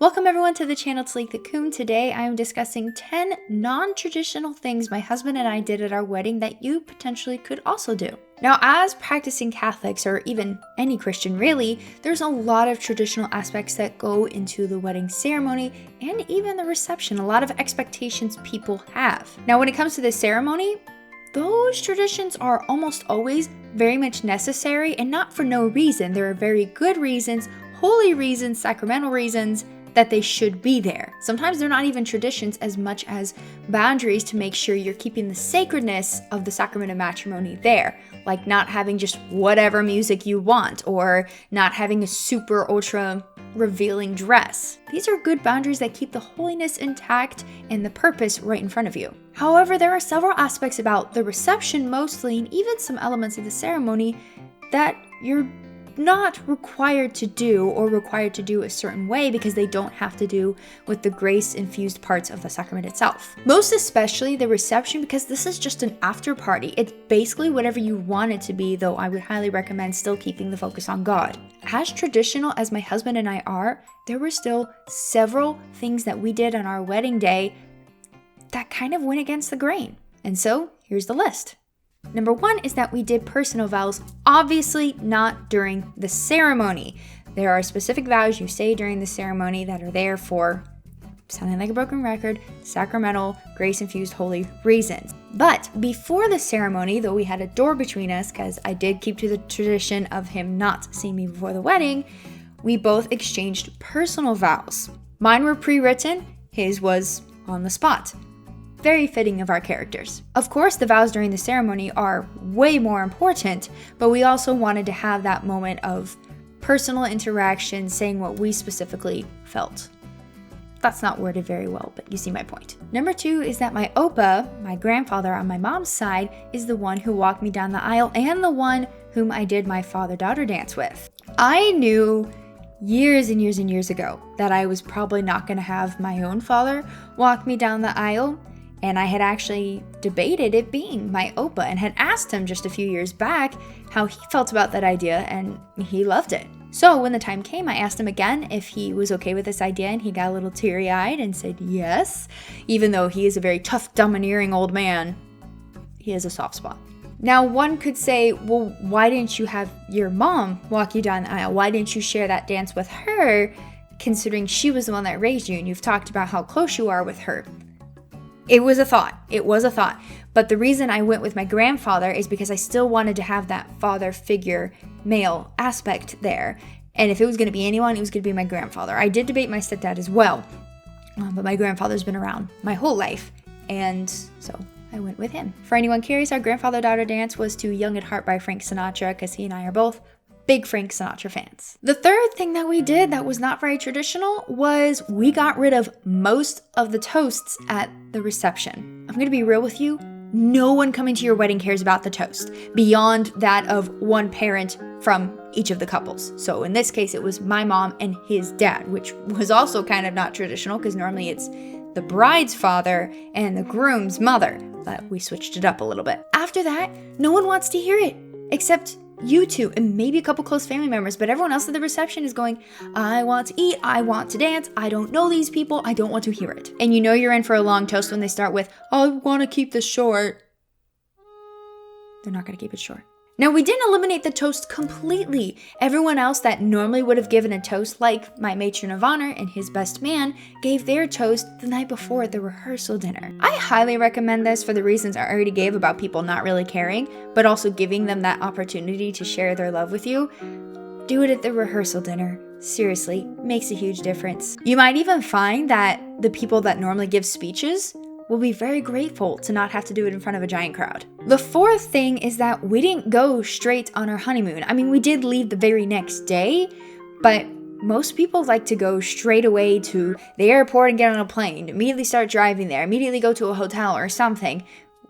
Welcome everyone to the channel. It's Leah the Coon. Today I am discussing 10 non-traditional things my husband and I did at our wedding that you potentially could also do. Now, as practicing Catholics, or even any Christian really, there's a lot of traditional aspects that go into the wedding ceremony and even the reception, a lot of expectations people have. Now, when it comes to the ceremony, those traditions are almost always very much necessary and not for no reason. There are very good reasons, holy reasons, sacramental reasons that they should be there. Sometimes they're not even traditions as much as boundaries to make sure you're keeping the sacredness of the sacrament of matrimony there, like not having just whatever music you want or not having a super ultra revealing dress. These are good boundaries that keep the holiness intact and the purpose right in front of you. However, there are several aspects about the reception mostly, and even some elements of the ceremony that you're not required to do or required to do a certain way because they don't have to do with the grace-infused parts of the sacrament itself. Most especially the reception, because this is just an after party. It's basically whatever you want it to be, though I would highly recommend still keeping the focus on God. As traditional as my husband and I are, there were still several things that we did on our wedding day that kind of went against the grain. And so here's the list. Number 1 is that we did personal vows, obviously not during the ceremony. There are specific vows you say during the ceremony that are there for, sounding like a broken record, sacramental, grace-infused, holy reasons. But before the ceremony, though we had a door between us, because I did keep to the tradition of him not seeing me before the wedding, we both exchanged personal vows. Mine were pre-written, his was on the spot. Very fitting of our characters. Of course, the vows during the ceremony are way more important, but we also wanted to have that moment of personal interaction, saying what we specifically felt. That's not worded very well, but you see my point. Number 2 is that my Opa, my grandfather on my mom's side, is the one who walked me down the aisle and the one whom I did my father-daughter dance with. I knew years and years and years ago that I was probably not going to have my own father walk me down the aisle. And I had actually debated it being my Opa and had asked him just a few years back how he felt about that idea, and he loved it. So when the time came, I asked him again if he was okay with this idea, and he got a little teary-eyed and said yes. Even though he is a very tough, domineering old man, he has a soft spot. Now, one could say, well, why didn't you have your mom walk you down the aisle? Why didn't you share that dance with her, considering she was the one that raised you, and you've talked about how close you are with her? It was a thought. But the reason I went with my grandfather is because I still wanted to have that father figure male aspect there. And if it was going to be anyone, it was going to be my grandfather. I did debate my stepdad as well, but my grandfather's been around my whole life. And so I went with him. For anyone curious, our grandfather-daughter dance was to Young at Heart by Frank Sinatra, because he and I are both big Frank Sinatra fans. The third thing that we did that was not very traditional was we got rid of most of the toasts at the reception. I'm gonna be real with you. No one coming to your wedding cares about the toast beyond that of one parent from each of the couples. So in this case, it was my mom and his dad, which was also kind of not traditional because normally it's the bride's father and the groom's mother, but we switched it up a little bit. After that, no one wants to hear it except you two and maybe a couple close family members, but everyone else at the reception is going, I want to eat, I want to dance, I don't know these people, I don't want to hear it. And you know you're in for a long toast when they start with, I want to keep this short. They're not going to keep it short. Now, we didn't eliminate the toast completely. Everyone else that normally would have given a toast, like my matron of honor and his best man, gave their toast the night before at the rehearsal dinner. I highly recommend this for the reasons I already gave about people not really caring, but also giving them that opportunity to share their love with you. Do it at the rehearsal dinner. Seriously, makes a huge difference. You might even find that the people that normally give speeches will be very grateful to not have to do it in front of a giant crowd. The fourth thing is that we didn't go straight on our honeymoon. I mean, we did leave the very next day, but most people like to go straight away to the airport and get on a plane, immediately start driving there, immediately go to a hotel or something.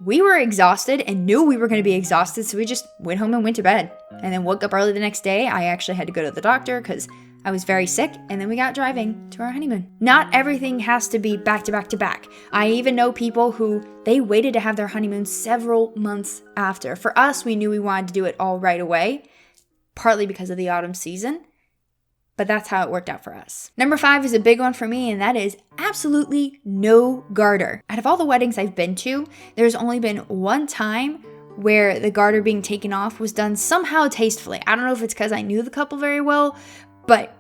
We were exhausted and knew we were going to be exhausted, so we just went home and went to bed. And then woke up early the next day. I actually had to go to the doctor because I was very sick, and then we got driving to our honeymoon. Not everything has to be back to back to back. I even know people who they waited to have their honeymoon several months after. For us, we knew we wanted to do it all right away, partly because of the autumn season. But that's how it worked out for us. Number 5 is a big one for me, and that is absolutely no garter. Out of all the weddings I've been to, there's only been one time where the garter being taken off was done somehow tastefully. I don't know if it's because I knew the couple very well, but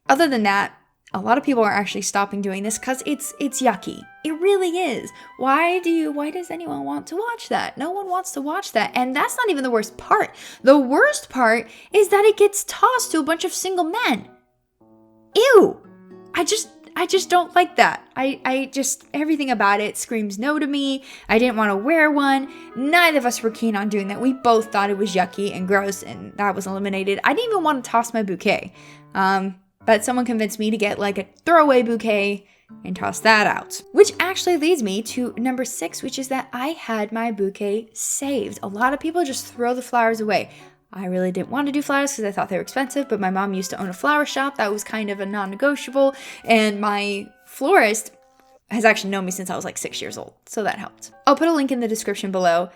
other than that, a lot of people are actually stopping doing this because it's yucky. It really is. Why does anyone want to watch that? No one wants to watch that. And that's not even the worst part. The worst part is that it gets tossed to a bunch of single men. Ew. I just don't like that. I just, everything about it screams no to me. I didn't want to wear one. Neither of us were keen on doing that. We both thought it was yucky and gross, and that was eliminated. I didn't even want to toss my bouquet. But someone convinced me to get like a throwaway bouquet and toss that out. Which actually leads me to number 6, which is that I had my bouquet saved. A lot of people just throw the flowers away. I really didn't want to do flowers because I thought they were expensive, but my mom used to own a flower shop. That was kind of a non-negotiable. And my florist has actually known me since I was like 6 years old. So that helped. I'll put a link in the description below.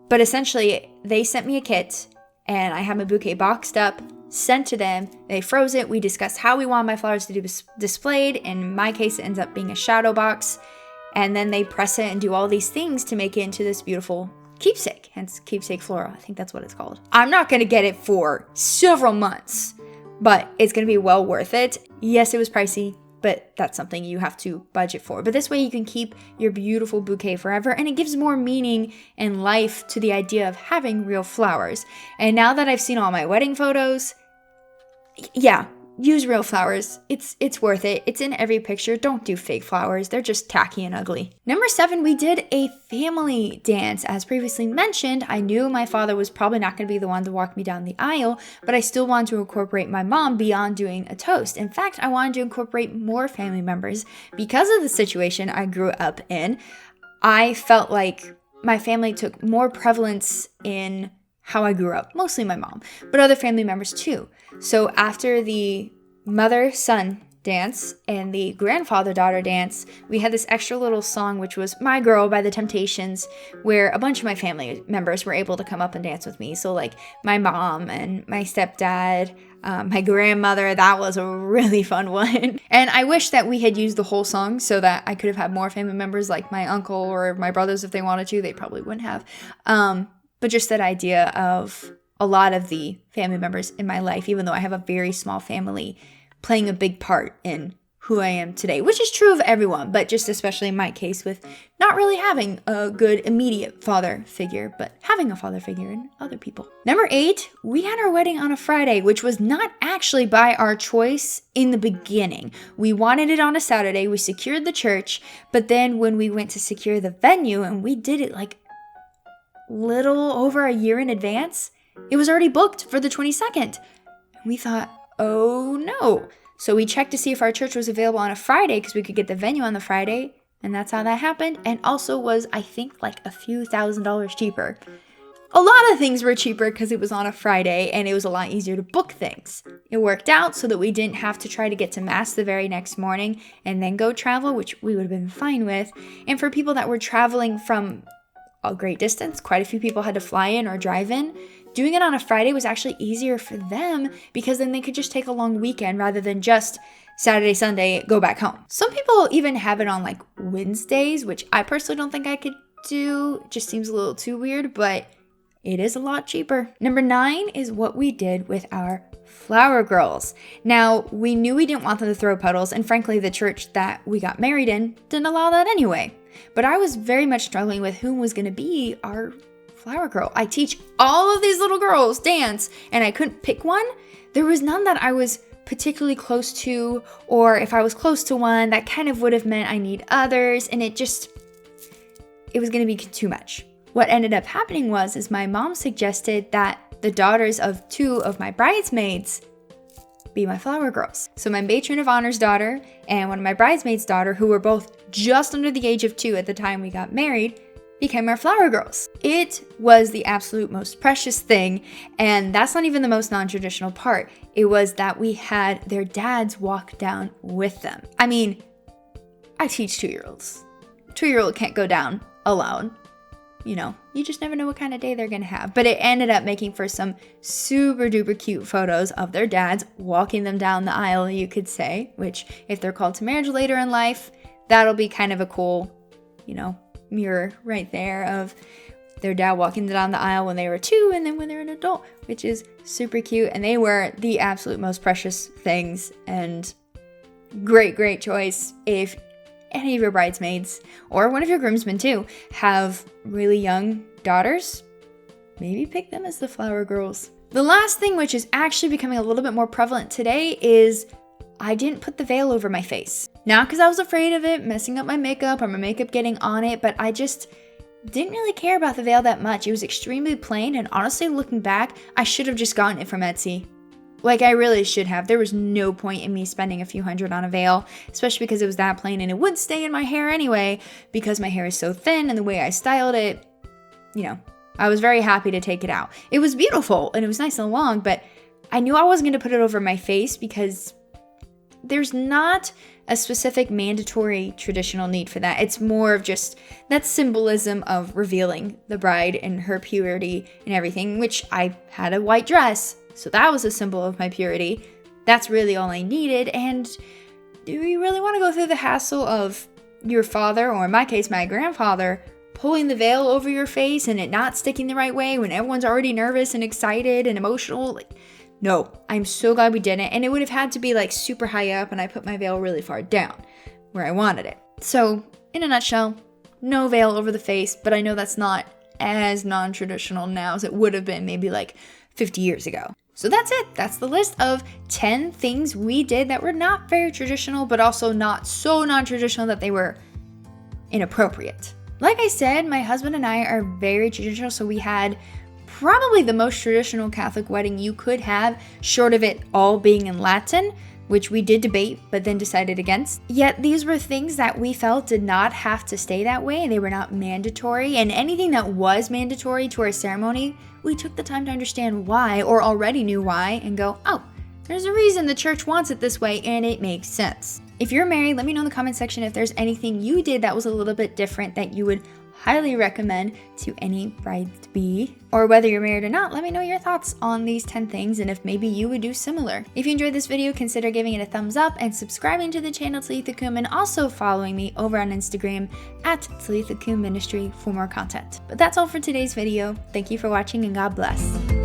But essentially, they sent me a kit and I had my bouquet boxed up, sent to them. They froze it. We discussed how we want my flowers to be displayed. In my case, it ends up being a shadow box. And then they press it and do all these things to make it into this beautiful keepsake, hence keepsake floral. I think that's what it's called. I'm not going to get it for several months, but it's going to be well worth it. Yes, it was pricey, but that's something you have to budget for. But this way you can keep your beautiful bouquet forever, and it gives more meaning and life to the idea of having real flowers. And now that I've seen all my wedding photos, yeah, use real flowers. It's worth it. It's in every picture. Don't do fake flowers. They're just tacky and ugly. Number 7, we did a family dance. As previously mentioned, I knew my father was probably not going to be the one to walk me down the aisle, but I still wanted to incorporate my mom beyond doing a toast. In fact, I wanted to incorporate more family members. Because of the situation I grew up in, I felt like my family took more prevalence in how I grew up, mostly my mom, but other family members too. So after the mother-son dance and the grandfather-daughter dance, we had this extra little song, which was My Girl by The Temptations, where a bunch of my family members were able to come up and dance with me. So like my mom and my stepdad, my grandmother, that was a really fun one. And I wish that we had used the whole song so that I could have had more family members like my uncle or my brothers if they wanted to. They probably wouldn't have. But just that idea of a lot of the family members in my life, even though I have a very small family, playing a big part in who I am today, which is true of everyone, but just especially in my case with not really having a good immediate father figure, but having a father figure in other people. Number 8, we had our wedding on a Friday, which was not actually by our choice in the beginning. We wanted it on a Saturday. We secured the church, but then when we went to secure the venue, and we did it like little over a year in advance, it was already booked for the 22nd. We thought, oh no. So we checked to see if our church was available on a Friday because we could get the venue on the Friday, and that's how that happened. And also was, I think, like a few $1,000s cheaper. A lot of things were cheaper because it was on a Friday and it was a lot easier to book things. It worked out so that we didn't have to try to get to Mass the very next morning and then go travel, which we would have been fine with. And for people that were traveling from a great distance, quite a few people had to fly in or drive in. Doing it on a Friday was actually easier for them because then they could just take a long weekend rather than just Saturday, Sunday, go back home. Some people even have it on like Wednesdays, which I personally don't think I could do. It just seems a little too weird, but it is a lot cheaper. Number 9 is what we did with our flower girls. Now, we knew we didn't want them to throw puddles, and frankly, the church that we got married in didn't allow that anyway. But I was very much struggling with who was going to be our flower girl. I teach all of these little girls dance, and I couldn't pick one. There was none that I was particularly close to, or if I was close to one, that kind of would have meant I need others, and it was going to be too much. What ended up happening is my mom suggested that the daughters of 2 of my bridesmaids be my flower girls. So my matron of honor's daughter and one of my bridesmaids' daughter, who were both just under the age of 2 at the time we got married, became our flower girls. It was the absolute most precious thing, and that's not even the most non-traditional part. It was that we had their dads walk down with them. I mean, I teach 2-year-olds. 2-year-old can't go down alone. you just never know what kind of day they're gonna have. But it ended up making for some super duper cute photos of their dads walking them down the aisle, you could say, which if they're called to marriage later in life, that'll be kind of a cool, mirror right there of their dad walking down the aisle when they were 2 and then when they're an adult, which is super cute. And they were the absolute most precious things, and great choice if any of your bridesmaids or one of your groomsmen too have really young daughters. Maybe pick them as the flower girls. The last thing, which is actually becoming a little bit more prevalent today, is I didn't put the veil over my face. Not because I was afraid of it messing up my makeup or my makeup getting on it, but I just didn't really care about the veil that much. It was extremely plain, and honestly, looking back, I should have just gotten it from Etsy. Like, I really should have. There was no point in me spending a few $100 on a veil, especially because it was that plain, and it would stay in my hair anyway, because my hair is so thin and the way I styled it, I was very happy to take it out. It was beautiful, and it was nice and long, but I knew I wasn't going to put it over my face because there's not a specific mandatory traditional need for that. It's more of just that symbolism of revealing the bride and her purity and everything, which I had a white dress, so that was a symbol of my purity. That's really all I needed. And do you really want to go through the hassle of your father, or in my case, my grandfather, pulling the veil over your face and it not sticking the right way when everyone's already nervous and excited and emotional? No, I'm so glad we didn't. And it would have had to be like super high up, and I put my veil really far down where I wanted it. So in a nutshell, no veil over the face, but I know that's not as non-traditional now as it would have been maybe like 50 years ago. So that's it. That's the list of 10 things we did that were not very traditional, but also not so non-traditional that they were inappropriate. Like I said, my husband and I are very traditional, so we had probably the most traditional Catholic wedding you could have, short of it all being in Latin, which we did debate but then decided against. Yet these were things that we felt did not have to stay that way. They were not mandatory, and anything that was mandatory to our ceremony, we took the time to understand why, or already knew why, and go, oh, there's a reason the church wants it this way, and it makes sense. If you're married, let me know in the comment section if there's anything you did that was a little bit different that you would highly recommend to any bride-to-be. Or whether you're married or not, let me know your thoughts on these 10 things and if maybe you would do similar. If you enjoyed this video, consider giving it a thumbs up and subscribing to the channel Leah Darrow, and also following me over on Instagram at Leah Darrow Ministry for more content. But that's all for today's video. Thank you for watching, and God bless.